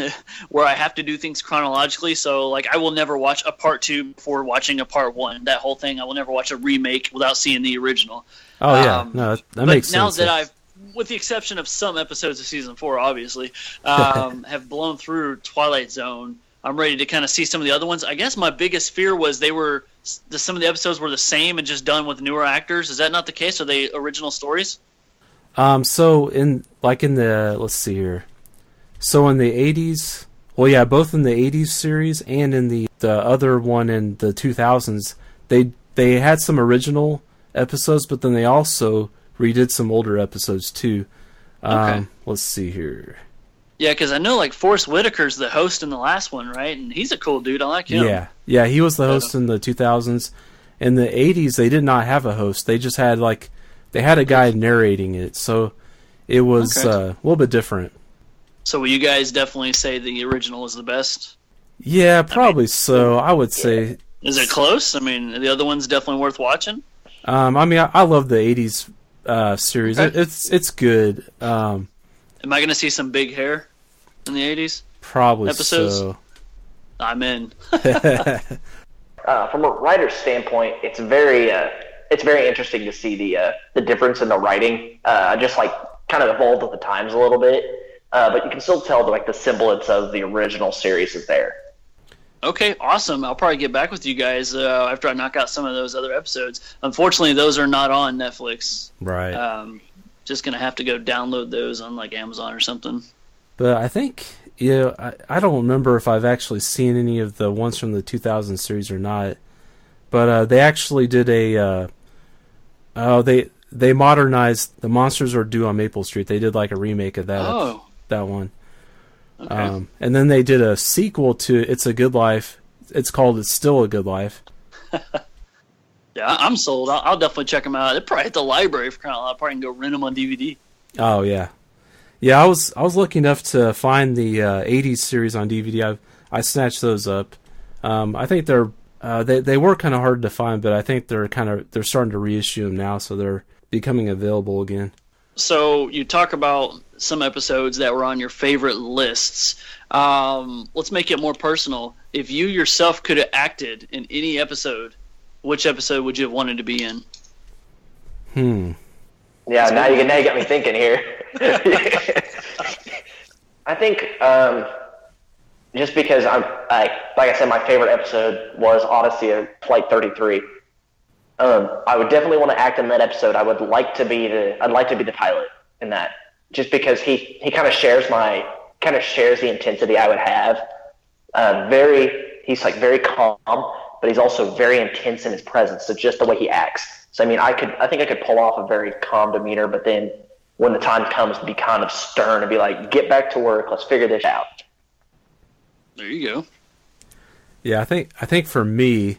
S4: where I have to do things chronologically. So, like, I will never watch a part 2 before watching a part 1. That whole thing, I will never watch a remake without seeing the original.
S2: Oh, yeah. No, that makes sense.
S4: Now that I've, with the exception of some episodes of Season 4, obviously, have blown through Twilight Zone, I'm ready to kind of see some of the other ones. I guess my biggest fear was some of the episodes were the same and just done with newer actors. Is that not the case? Are they original stories?
S2: So let's see here. So in the 80s, well, yeah, both in the 80s series and in the other one in the 2000s, they had some original episodes, but then they also redid some older episodes too.
S4: Okay.
S2: Let's see here.
S4: Yeah, because I know like Forrest Whitaker's the host in the last one, right? And he's a cool dude. I like him.
S2: Yeah, he was the host in the 2000s. In the 80s, they did not have a host. They just had they had a guy narrating it, so it was a little bit different.
S4: So will you guys definitely say the original is the best?
S2: Yeah, probably so. I would say.
S4: Is it close? I mean, the other one's definitely worth watching.
S2: I mean, I love the 80s series. Okay. It's good.
S4: Am I going to see some big hair in the 80s?
S2: Probably
S4: episodes?
S2: So.
S4: I'm in.
S3: From a writer's standpoint, it's very interesting to see the difference in the writing. Just like kind of evolved with the times a little bit, but you can still tell the semblance of the original series is there.
S4: Okay, awesome. I'll probably get back with you guys after I knock out some of those other episodes. Unfortunately, those are not on Netflix.
S2: Right.
S4: Just gonna have to go download those on like Amazon or something.
S2: But I think I don't remember if I've actually seen any of the ones from the 2000 series or not. But they actually did they modernized The Monsters Are Due on Maple Street. They did like a remake of that one.
S4: Okay.
S2: And then they did a sequel to It's a Good Life. It's called It's Still a Good Life.
S4: Yeah, I'm sold. I'll definitely check them out. They're probably at the library for crying out loud. Probably can go rent them on DVD.
S2: Oh yeah, yeah. I was lucky enough to find the '80s series on DVD. I snatched those up. I think they were kind of hard to find, but I think they're starting to reissue them now, so they're becoming available again.
S4: So you talk about some episodes that were on your favorite lists. Let's make it more personal. If you yourself could have acted in any episode, which episode would you have wanted to be in?
S3: Yeah, now you got me thinking here. I think just because like I said, my favorite episode was Odyssey of Flight 33. I would definitely want to act in that episode. I'd like to be the pilot in that, just because he kind of shares the intensity I would have. He's like very calm, but he's also very intense in his presence. So just the way he acts. So I mean, I think I could pull off a very calm demeanor, but then when the time comes to be kind of stern and be like, get back to work, let's figure this out.
S4: There you go.
S2: Yeah, I think for me,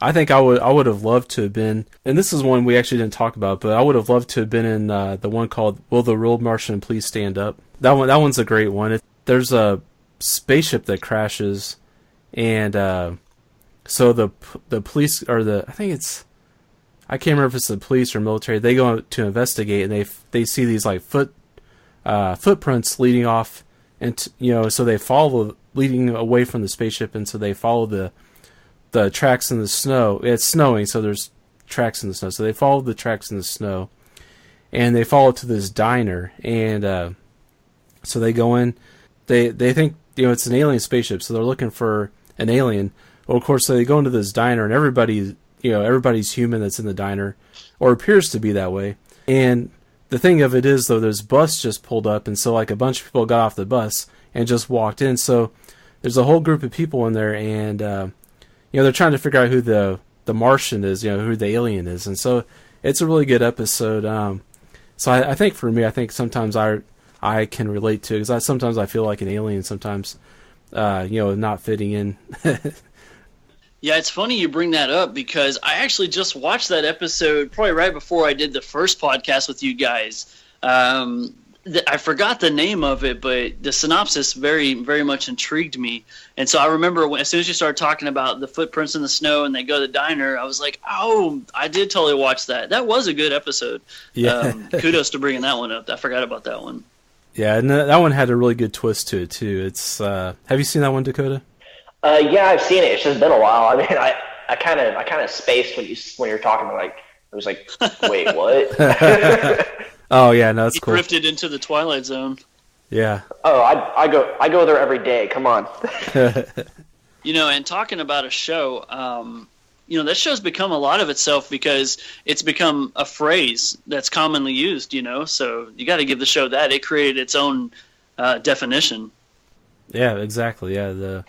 S2: I think I would have loved to have been, and this is one we actually didn't talk about, but I would have loved to have been in the one called "Will the Real Martian Please Stand Up?" That one's a great one. There's a spaceship that crashes, and so the police, or I can't remember if it's the police or military. They go to investigate, and they see these like footprints leading off, and so they follow leading away from the spaceship, and so they follow the tracks in the snow. It's snowing, so there's tracks in the snow. So they follow the tracks in the snow, and they follow to this diner, and so they go in. They think it's an alien spaceship, so they're looking for an alien. Well, of course, so they go into this diner, and everybody's human that's in the diner, or appears to be that way. And the thing of it is, though, this bus just pulled up, and so like a bunch of people got off the bus and just walked in. So there's a whole group of people in there, and they're trying to figure out who the Martian is, who the alien is. And so it's a really good episode. So I think for me, I think sometimes I can relate to, because sometimes I feel like an alien, sometimes not fitting in.
S4: Yeah, it's funny you bring that up, because I actually just watched that episode probably right before I did the first podcast with you guys. I forgot the name of it, but the synopsis very, very much intrigued me. And so I remember as soon as you started talking about the footprints in the snow and they go to the diner, I was like, oh, I did totally watch that. That was a good episode.
S2: Yeah.
S4: Kudos to bringing that one up. I forgot about that one.
S2: Yeah, and that one had a really good twist to it, too. It's have you seen that one, Dakota?
S3: Yeah, I've seen it. It's just been a while. I mean, I kind of spaced when you're talking. Like, I was like, wait, what?
S2: Oh yeah, no, that's cool.
S4: Drifted into the Twilight Zone.
S2: Yeah.
S3: Oh, I go there every day. Come on.
S4: And talking about a show, that show's become a lot of itself, because it's become a phrase that's commonly used. So you got to give the show that it created its own definition.
S2: Yeah, exactly. Yeah,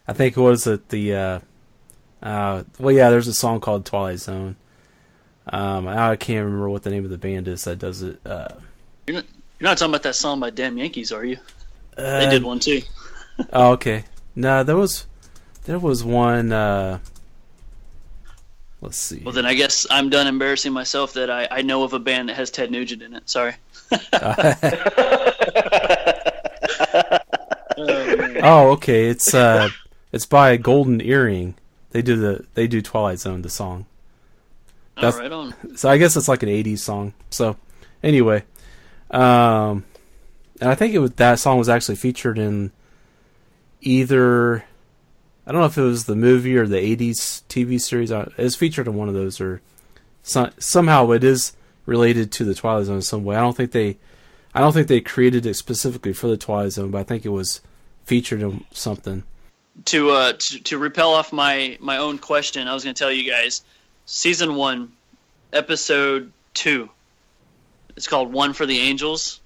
S2: I think it was at the there's a song called Twilight Zone. I can't remember what the name of the band is that does it.
S4: You're not talking about that song by Damn Yankees, are you? They did one too.
S2: Oh, okay. No, there was one. Let's see.
S4: Well, then I guess I'm done embarrassing myself that I know of a band that has Ted Nugent in it. Sorry.
S2: Oh, okay. It's by Golden Earring. They do Twilight Zone, the song.
S4: Right on.
S2: So I guess it's like an 80s song. So anyway, and I think that song was actually featured in either, I don't know if it was the movie or the 80s TV series. It was featured in one of those, or somehow it is related to the Twilight Zone in some way. I don't think they created it specifically for the Twilight Zone, but I think it was featured in something.
S4: To repel off my own question, I was going to tell you guys, Season 1, Episode 2. It's called One for the Angels.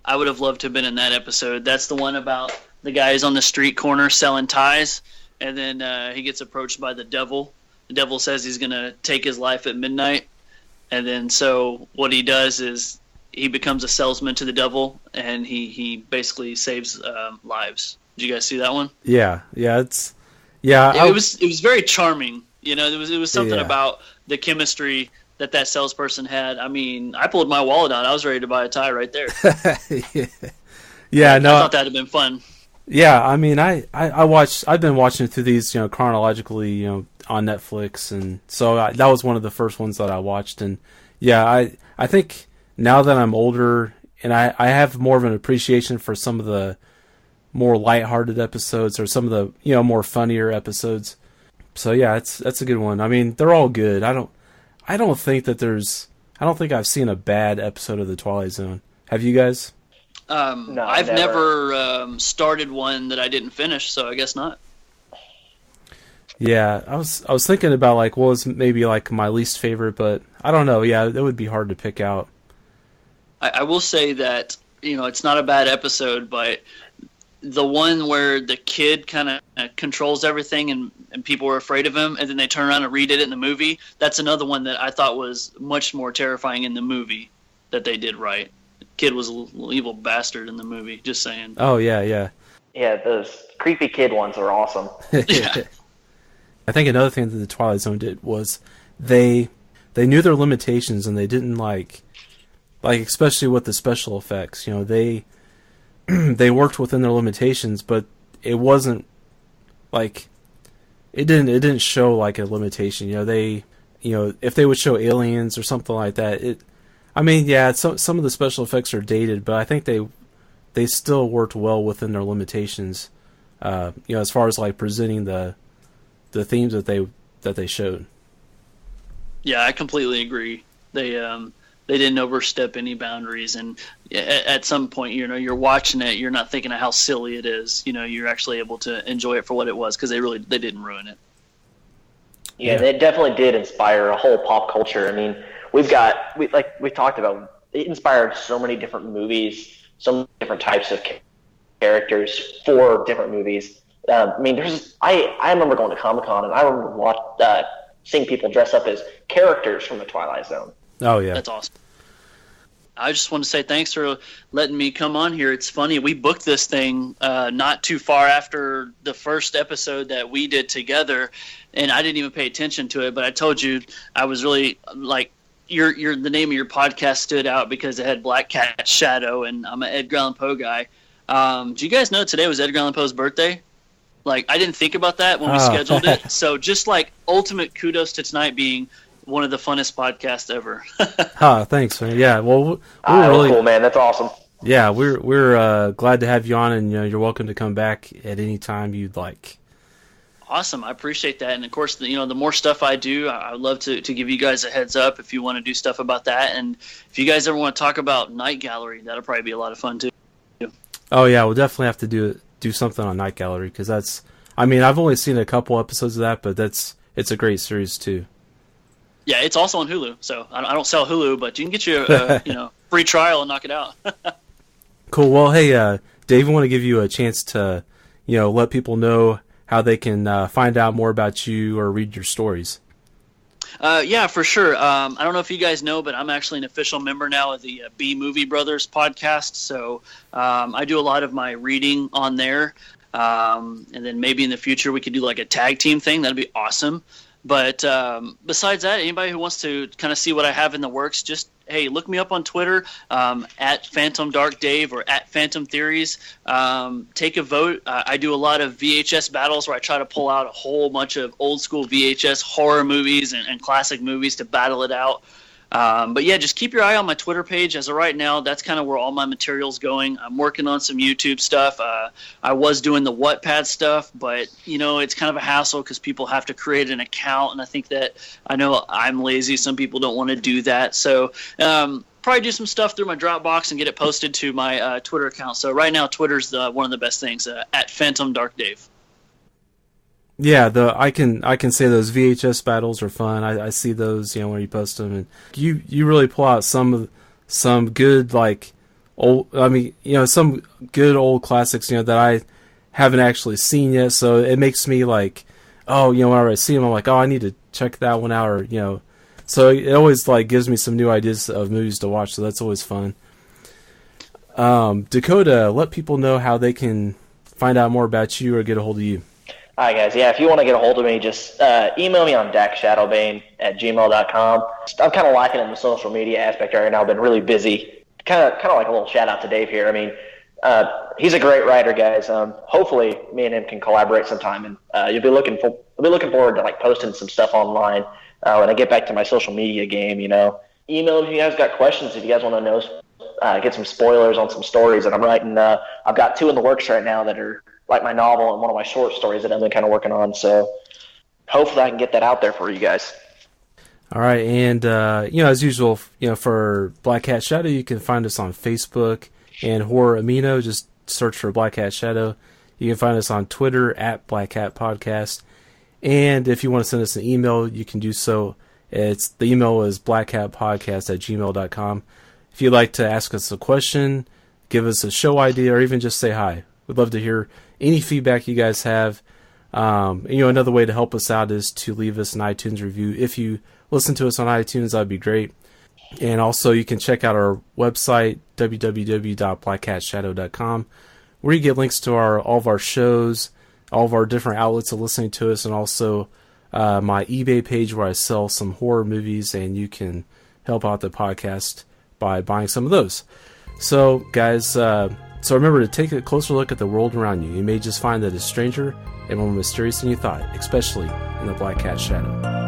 S4: I would have loved to have been in that episode. That's the one about the guys on the street corner selling ties, and then he gets approached by the devil. The devil says he's going to take his life at midnight, and then so what he does is he becomes a salesman to the devil, and he basically saves lives. Did you guys see that one?
S2: Yeah, it was
S4: very charming. There was something about the chemistry that salesperson had. I mean, I pulled my wallet out. I was ready to buy a tie right there.
S2: Yeah, no,
S4: I thought that'd have been fun.
S2: Yeah, I mean, I've been watching it through these, chronologically, on Netflix, and so that was one of the first ones that I watched, and yeah, I think now that I'm older and I have more of an appreciation for some of the more lighthearted episodes or some of the, more funnier episodes. So yeah, that's a good one. I mean, they're all good. I don't think I've seen a bad episode of the Twilight Zone. Have you guys?
S4: No, I've never started one that I didn't finish, so I guess not.
S2: Yeah, I was thinking about what was maybe my least favorite, but I don't know. Yeah, it would be hard to pick out.
S4: I will say that it's not a bad episode, but the one where the kid kind of controls everything and people were afraid of him, and then they turn around and redid it in the movie. That's another one that I thought was much more terrifying in the movie that they did right. The kid was a little evil bastard in the movie. Just saying.
S2: Oh yeah.
S3: Yeah, those creepy kid ones are awesome.
S2: Yeah. I think another thing that the Twilight Zone did was they knew their limitations, and they didn't especially with the special effects. They worked within their limitations, but it wasn't it didn't show a limitation. If they would show aliens or something like that, some of the special effects are dated, but I think they still worked well within their limitations. As far as presenting the themes that they showed.
S4: Yeah, I completely agree. They didn't overstep any boundaries, and at some point, you're watching it, you're not thinking of how silly it is. You're actually able to enjoy it for what it was, because they didn't ruin it.
S3: Yeah, they definitely did inspire a whole pop culture. I mean, we talked about, it inspired so many different movies, so many different types of characters for different movies. I remember going to Comic-Con, and I remember seeing people dress up as characters from the Twilight Zone.
S2: Oh, yeah.
S4: That's awesome. I just want to say thanks for letting me come on here. It's funny, we booked this thing not too far after the first episode that we did together, and I didn't even pay attention to it, but I told you I was really, the name of your podcast stood out because it had Black Cat Shadow, and I'm an Edgar Allan Poe guy. Do you guys know today was Edgar Allan Poe's birthday? I didn't think about that when we scheduled it. So just ultimate kudos to tonight being one of the funnest podcasts ever.
S2: Thanks, man. Yeah, well, we're really
S3: cool, man. That's awesome.
S2: Yeah, we're glad to have you on, and you're welcome to come back at any time you'd like.
S4: Awesome, I appreciate that, and of course, the more stuff I do, I would love to give you guys a heads up if you want to do stuff about that, and if you guys ever want to talk about Night Gallery, that'll probably be a lot of fun too.
S2: Oh yeah, we'll definitely have to do something on Night Gallery, because I've only seen a couple episodes of that, but it's a great series too.
S4: Yeah, it's also on Hulu, so I don't sell Hulu, but you can get your free trial and knock it out.
S2: Cool. Well, hey, Dave, I want to give you a chance to let people know how they can find out more about you or read your stories.
S4: Yeah, for sure. I don't know if you guys know, but I'm actually an official member now of the B Movie Brothers podcast. So I do a lot of my reading on there. And then maybe in the future we could do a tag team thing. That'd be awesome. But besides that, anybody who wants to kind of see what I have in the works, just, hey, look me up on Twitter, at Phantom Dark Dave or at Phantom Theories. Take a vote. I do a lot of VHS battles where I try to pull out a whole bunch of old school VHS horror movies and classic movies to battle it out. But yeah, just keep your eye on my Twitter page. As of right now, that's kind of where all my material's going. I'm working on some YouTube stuff. I was doing the Wattpad stuff, but it's kind of a hassle because people have to create an account, and I know I'm lazy. Some people don't want to do that, so probably do some stuff through my Dropbox and get it posted to my Twitter account. So right now, Twitter's one of the best things, at Phantom Dark Dave.
S2: Yeah, I can say those VHS battles are fun. I see those, when you post them, and you really pull out some good some good old classics, that I haven't actually seen yet. So it makes me whenever I see them, I'm like, oh, I need to check that one out, or So it always gives me some new ideas of movies to watch. So that's always fun. Dakota, let people know how they can find out more about you or get a hold of you.
S3: All right, guys. Yeah, if you want to get a hold of me, just email me on dakshadowbane@gmail.com. I'm kind of lacking in the social media aspect right now. I've been really busy. Kind of like a little shout out to Dave here. I mean, he's a great writer, guys. Hopefully, me and him can collaborate sometime, and I'll be looking forward to like posting some stuff online when I get back to my social media game. You know, email if you guys got questions. If you guys want to know, get some spoilers on some stories that I'm writing. I've got 2 in the works right now that are like my novel and one of my short stories that I've been kind of working on. So hopefully I can get that out there for you guys.
S2: All right, and as usual, for Black Cat Shadow, you can find us on Facebook and Horror Amino. Just search for Black Cat Shadow. You can find us on Twitter at Black Cat Podcast. And if you want to send us an email, you can do so. The email is blackcatpodcast@gmail.com. If you'd like to ask us a question, give us a show idea, or even just say hi, we'd love to hear any feedback you guys have. Another way to help us out is to leave us an iTunes review. If you listen to us on iTunes, that'd be great. And also, you can check out our website, www.blackcatshadow.com, where you get links to all of our shows, all of our different outlets of listening to us, and also my eBay page where I sell some horror movies, and you can help out the podcast by buying some of those. So, guys, so remember to take a closer look at the world around you. You may just find that it's stranger and more mysterious than you thought, especially in the Black Cat Shadow.